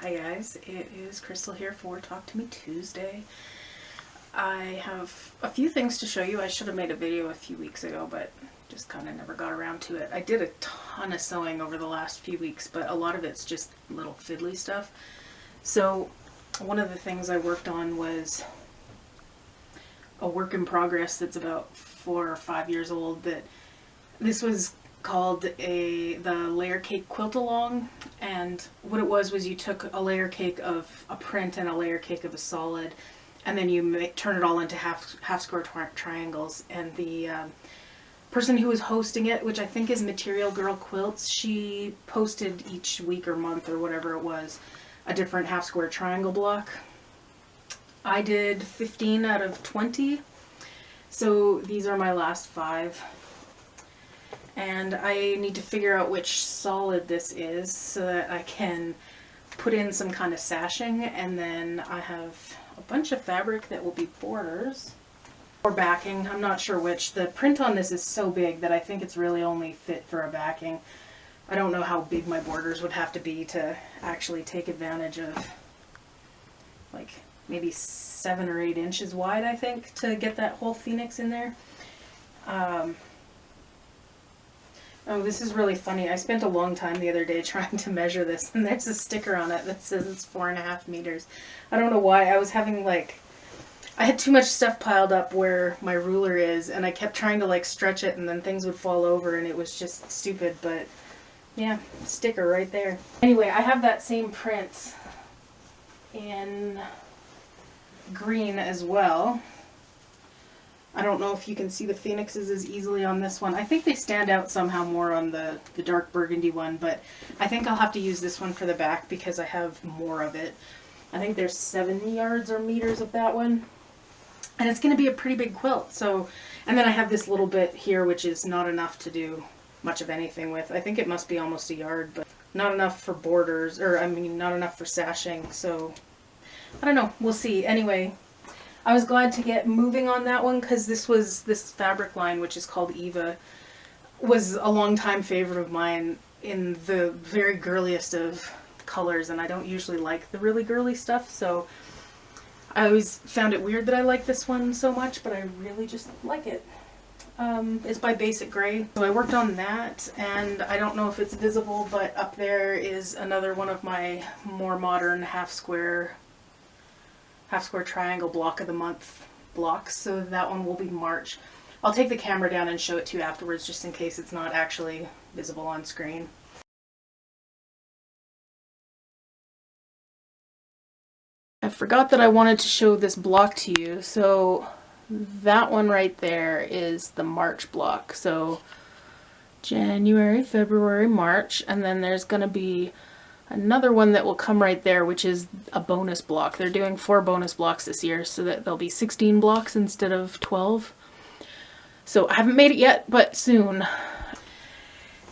Hi guys, it is Crystal here for Talk to Me Tuesday. I have a few things to show you. I should have made a video a few weeks ago, but just kind of never got around to it. I did a ton of sewing over the last few weeks, but a lot of it's just little fiddly stuff. So one of the things I worked on was a work in progress that's about 4 or 5 years old. This was called the layer cake quilt along, and what it was you took a layer cake of a print and a layer cake of a solid, and then you turn it all into half square triangles. And the person who was hosting it, which I think is Material Girl Quilts, she posted each week or month or whatever it was a different half square triangle block. I did 15 out of 20, so these are my last 5. And I need to figure out which solid this is so that I can put in some kind of sashing, and then I have a bunch of fabric that will be borders or backing. I'm not sure which. The print on this is so big that I think it's really only fit for a backing. I don't know how big my borders would have to be to actually take advantage of, like maybe 7 or 8 inches wide, I think, to get that whole phoenix in there. Oh, this is really funny. I spent a long time the other day trying to measure this, and there's a sticker on it that says it's 4.5 meters. I don't know why. I was having I had too much stuff piled up where my ruler is, and I kept trying to stretch it, and then things would fall over, and it was just stupid. But yeah, sticker right there. Anyway, I have that same print in green as well. I don't know if you can see the phoenixes as easily on this one. I think they stand out somehow more on the dark burgundy one, but I think I'll have to use this one for the back because I have more of it. I think there's 7 yards or meters of that one. And it's going to be a pretty big quilt. So, and then I have this little bit here, which is not enough to do much of anything with. I think it must be almost a yard, but not enough for borders, or I mean, not enough for sashing. So, I don't know. We'll see. Anyway, I was glad to get moving on that one because this fabric line, which is called Eva, was a long-time favorite of mine in the very girliest of colors, and I don't usually like the really girly stuff, so I always found it weird that I like this one so much, but I really just like it. It's by Basic Gray. So I worked on that, and I don't know if it's visible, but up there is another one of my more modern half square triangle block of the month blocks, so that one will be March. I'll take the camera down and show it to you afterwards just in case it's not actually visible on screen. I forgot that I wanted to show this block to you, so that one right there is the March block. So January, February, March, and then there's going to be another one that will come right there, which is a bonus block. They're doing 4 bonus blocks this year, so that there'll be 16 blocks instead of 12. So I haven't made it yet, but soon.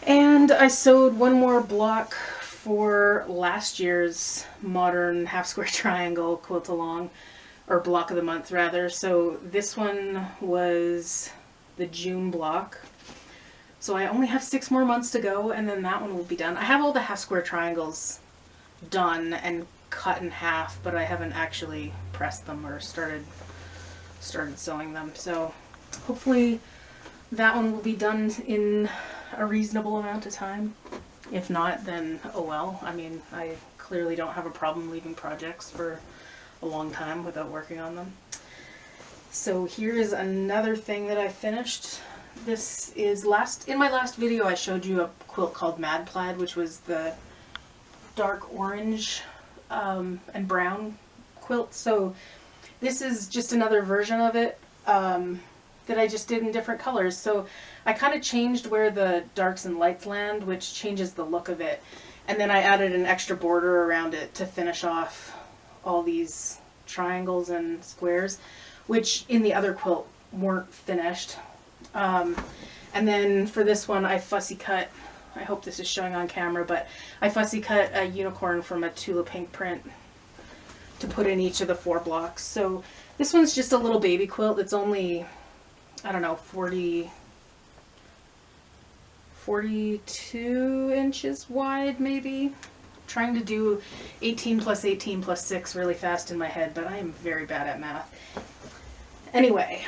And I sewed one more block for last year's modern half square triangle quilt along, or block of the month rather. So this one was the June block. So I only have 6 more months to go, and then that one will be done. I have all the half square triangles done and cut in half, but I haven't actually pressed them or started sewing them. So hopefully that one will be done in a reasonable amount of time. If not, then oh well. I mean, I clearly don't have a problem leaving projects for a long time without working on them. So here is another thing that I finished. This is in my last video I showed you a quilt called Mad Plaid, which was the dark orange and brown quilt. So this is just another version of it that I just did in different colors. So I kind of changed where the darks and lights land, which changes the look of it. And then I added an extra border around it to finish off all these triangles and squares, which in the other quilt weren't finished. And then for this one I fussy cut, I hope this is showing on camera, but I fussy cut a unicorn from a Tula Pink print to put in each of the 4 blocks. So this one's just a little baby quilt. It's only, I don't know, 42 inches wide maybe. trying to do 18 plus 18 plus 6 really fast in my head, but I am very bad at math. Anyway,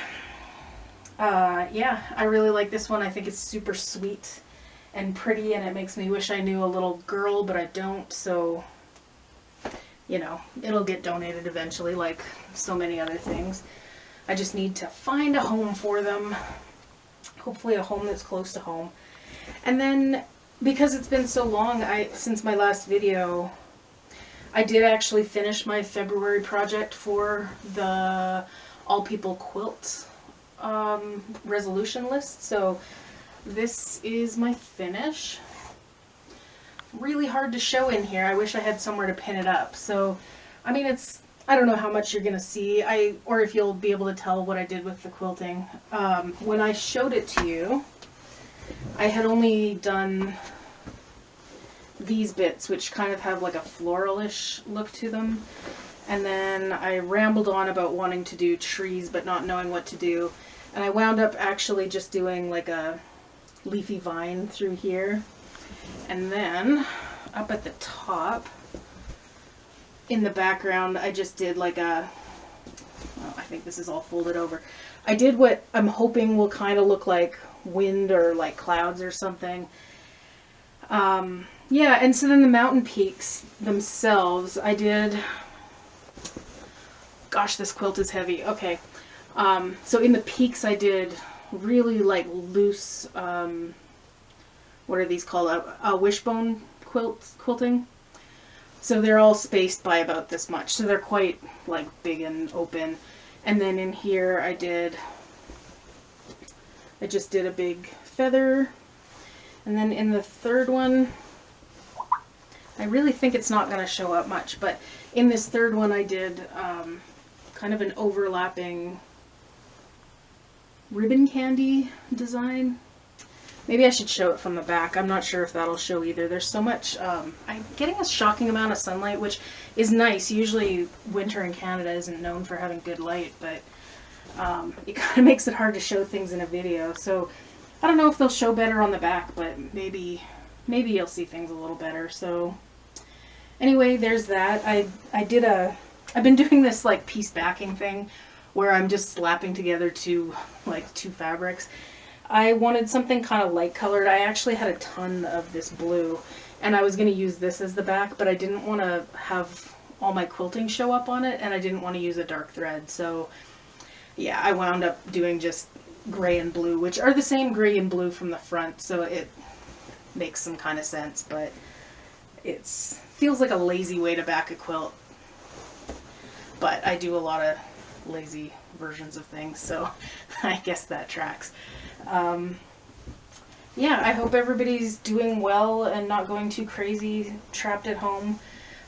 yeah, I really like this one. I think it's super sweet and pretty, and it makes me wish I knew a little girl, but I don't, so, you know, it'll get donated eventually, like so many other things. I just need to find a home for them. Hopefully a home that's close to home. And then, because it's been so long since my last video, I did actually finish my February project for the All People Quilt resolution list. So this is my finish. Really hard to show in here. I wish I had somewhere to pin it up. So, I mean, I don't know how much you're gonna see, or if you'll be able to tell what I did with the quilting. When I showed it to you, I had only done these bits, which kind of have like a floralish look to them. And then I rambled on about wanting to do trees, but not knowing what to do. And I wound up actually just doing like a leafy vine through here. And then up at the top, in the background, I just did like a, well, I think this is all folded over. I did what I'm hoping will kind of look like wind or like clouds or something. Yeah, and so then the mountain peaks themselves, I did, gosh, this quilt is heavy. Okay. So in the peaks I did really like loose, what are these called? A wishbone quilting. So they're all spaced by about this much. So they're quite like big and open. And then in here I just did a big feather. And then in the third one, I really think it's not going to show up much, but in this third one I did kind of an overlapping ribbon candy design. Maybe I should show it from the back. I'm not sure if that'll show either. There's so much, I'm getting a shocking amount of sunlight, which is nice. Usually winter in Canada isn't known for having good light, but it kind of makes it hard to show things in a video. So I don't know if they'll show better on the back, but maybe you'll see things a little better. So anyway, there's that. I've been doing this like piece backing thing where I'm just slapping together two fabrics. I wanted something kind of light colored. I actually had a ton of this blue and I was going to use this as the back, but I didn't want to have all my quilting show up on it and I didn't want to use a dark thread. So yeah, I wound up doing just gray and blue, which are the same gray and blue from the front. So it makes some kind of sense, but it feels like a lazy way to back a quilt. But I do a lot of lazy versions of things, so I guess that tracks. Yeah, I hope everybody's doing well and not going too crazy trapped at home.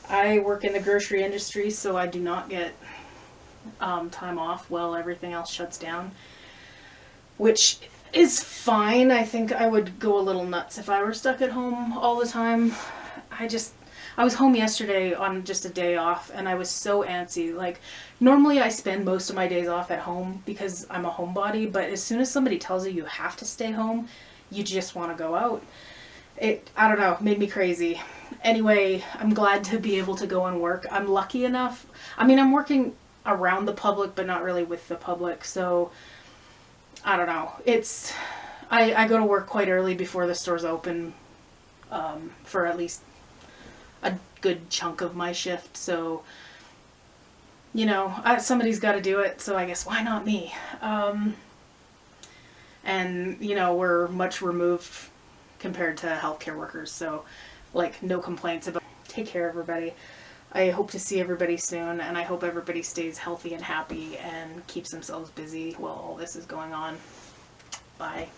I work in the grocery industry, so I do not get time off while everything else shuts down, which is fine. I think I would go a little nuts if I were stuck at home all the time. I was home yesterday on just a day off and I was so antsy. Like, normally I spend most of my days off at home because I'm a homebody, but as soon as somebody tells you you have to stay home, you just want to go out. I don't know, made me crazy. Anyway, I'm glad to be able to go and work. I'm lucky enough. I mean, I'm working around the public, but not really with the public, so I don't know. I go to work quite early before the stores open for at least a good chunk of my shift, so you know, somebody's got to do it, so I guess why not me? And you know, we're much removed compared to healthcare workers, so like no complaints about. Take care, everybody. I hope to see everybody soon, and I hope everybody stays healthy and happy and keeps themselves busy while all this is going on. Bye.